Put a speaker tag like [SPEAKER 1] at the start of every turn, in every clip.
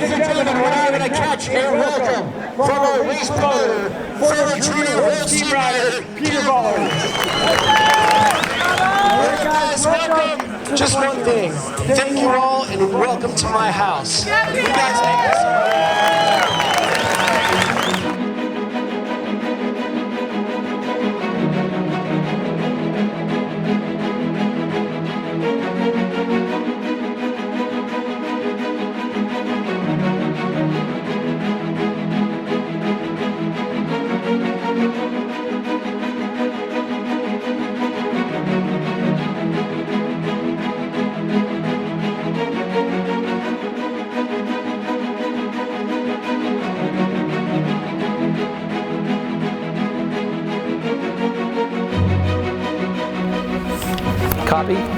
[SPEAKER 1] Ladies and gentlemen, we're now going to catch and welcome from our race promoter, former junior world team rider, Peter Ballard. Alright guys, welcome. Just one thing. Thank you all and welcome to my house. You guys thank us.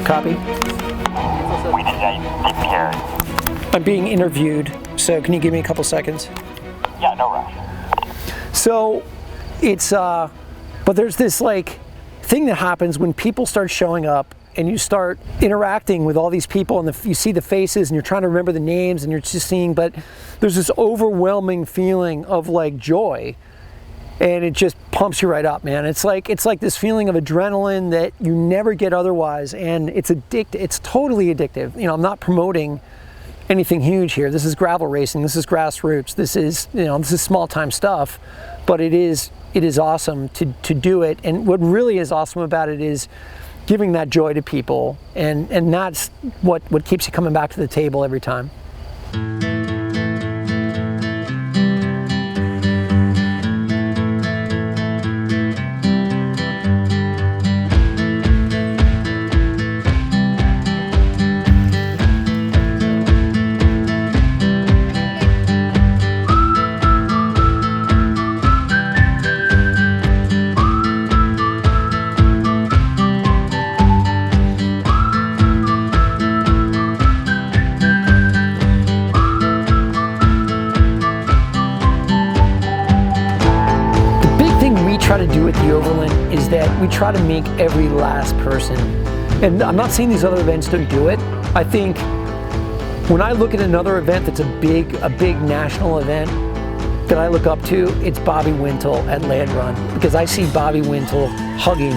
[SPEAKER 2] Copy. I'm being interviewed, so can you give me a couple seconds?
[SPEAKER 3] Yeah, no rush.
[SPEAKER 2] So, it's, but there's this like thing that happens when people start showing up and you start interacting with all these people and you see the faces and you're trying to remember the names and you're just seeing, but there's this overwhelming feeling of like joy. And it just pumps you right up, man. It's like this feeling of adrenaline that you never get otherwise, and it's addictive. It's totally addictive. You know, I'm not promoting anything huge here. This is gravel racing. This is grassroots. This is, you know, this is small time stuff, but it is awesome to do it. And what really is awesome about it is giving that joy to people, and that's what keeps you coming back to the table every time. Try to do at the Overland is that we try to make every last person, and I'm not saying these other events don't do it. I think when I look at another event that's a big national event that I look up to, it's Bobby Wintle at Land Run, because I see Bobby Wintle hugging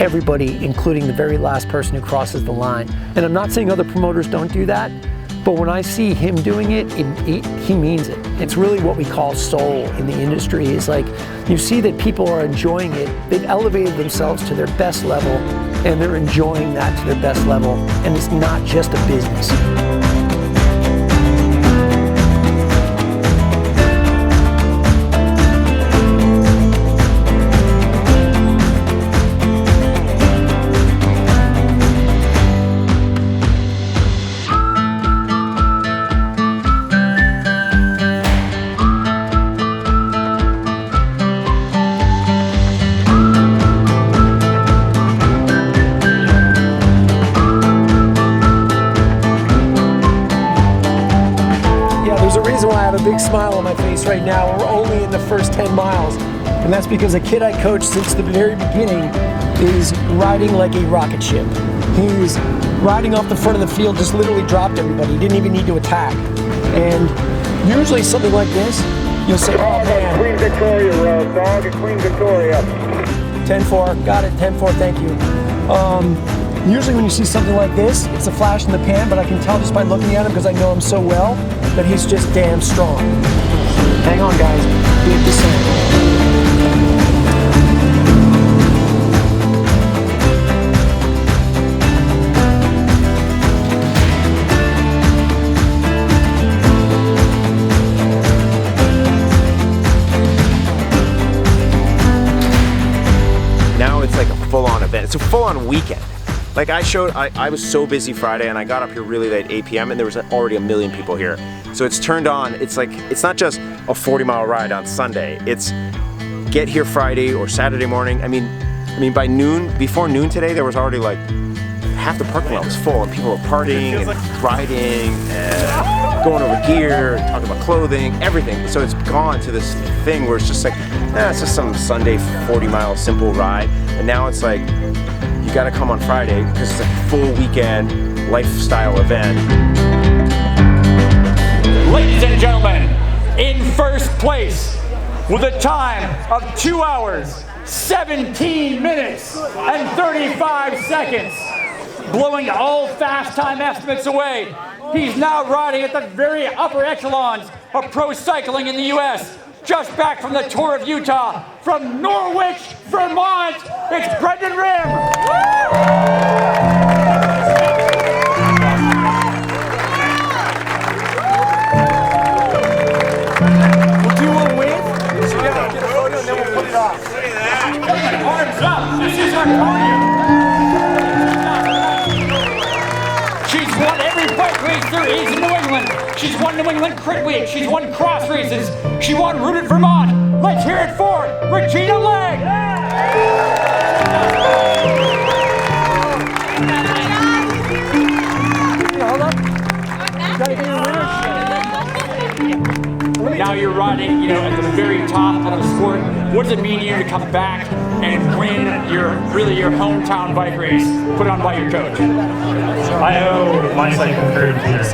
[SPEAKER 2] everybody, including the very last person who crosses the line. And I'm not saying other promoters don't do that, but when I see him doing it, he means it. It's really what we call soul in the industry. Is like, you see that people are enjoying it. They've elevated themselves to their best level, and they're enjoying that to their best level. And it's not just a business. There's a reason why I have a big smile on my face right now. We're only in the first 10 miles. And that's because a kid I coached since the very beginning is riding like a rocket ship. He's riding off the front of the field, just literally dropped everybody. He didn't even need to attack. And usually something like this, you'll say, oh man.
[SPEAKER 3] Queen Victoria Road, dog, at Queen Victoria.
[SPEAKER 2] 10-4, got it, 10-4, thank you. Usually when you see something like this, it's a flash in the pan, but I can tell just by looking at him, because I know him so well, that he's just damn strong. Hang on, guys. Big descent.
[SPEAKER 4] Now it's like a full-on event. It's a full-on weekend. Like I was so busy Friday, and I got up here really late, 8 p.m., and there was already 1 million people here. So it's turned on. It's like, it's not just a 40-mile ride on Sunday. It's get here Friday or Saturday morning. I mean by noon, before noon today, there was already like half the parking lot was full, and people were partying and riding and going over gear, talking about clothing, everything. So it's gone to this thing where it's just like, it's just some Sunday 40-mile simple ride. And now it's like, you gotta come on Friday because it's a full weekend lifestyle event.
[SPEAKER 1] Ladies and gentlemen,
[SPEAKER 5] first place with a time of 2 hours, 17 minutes, and 35 seconds. Blowing all fast time estimates away, he's now riding at the very upper echelons of pro cycling in the U.S. Just back from the Tour of Utah, from Norwich, Vermont, it's Brendan Rim.
[SPEAKER 2] We'll do a wave. So get a photo and then we'll put it off.
[SPEAKER 5] Look at that. Arms up. This is our podium. She's won every bike race there is in New England. She's won New England Crit Week. She's won cross races. She won Route at Vermont. Let's hear it for Regina Legg.
[SPEAKER 2] Hold up. Gotta get your
[SPEAKER 5] Now you're riding, at the very top of the sport. What does it mean to you to come back and win your hometown bike race put on by your coach?
[SPEAKER 6] I owe my cycle career to Peter.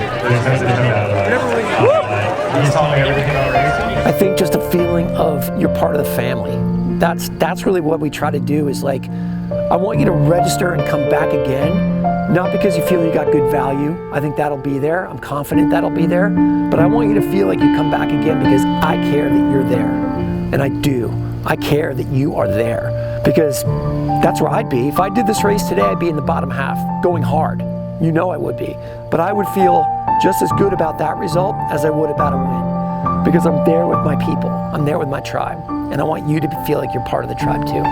[SPEAKER 6] He's taught me everything about racing.
[SPEAKER 2] I think just a feeling of you're part of the family. That's really what we try to do is like, I want you to register and come back again, not because you feel you got good value. I think that'll be there. I'm confident that'll be there. But I want you to feel like you come back again because I care that you're there. And I do. I care that you are there because that's where I'd be. If I did this race today, I'd be in the bottom half, going hard. You know I would be. But I would feel just as good about that result as I would about a win because I'm there with my people. I'm there with my tribe. And I want you to feel like you're part of the tribe too.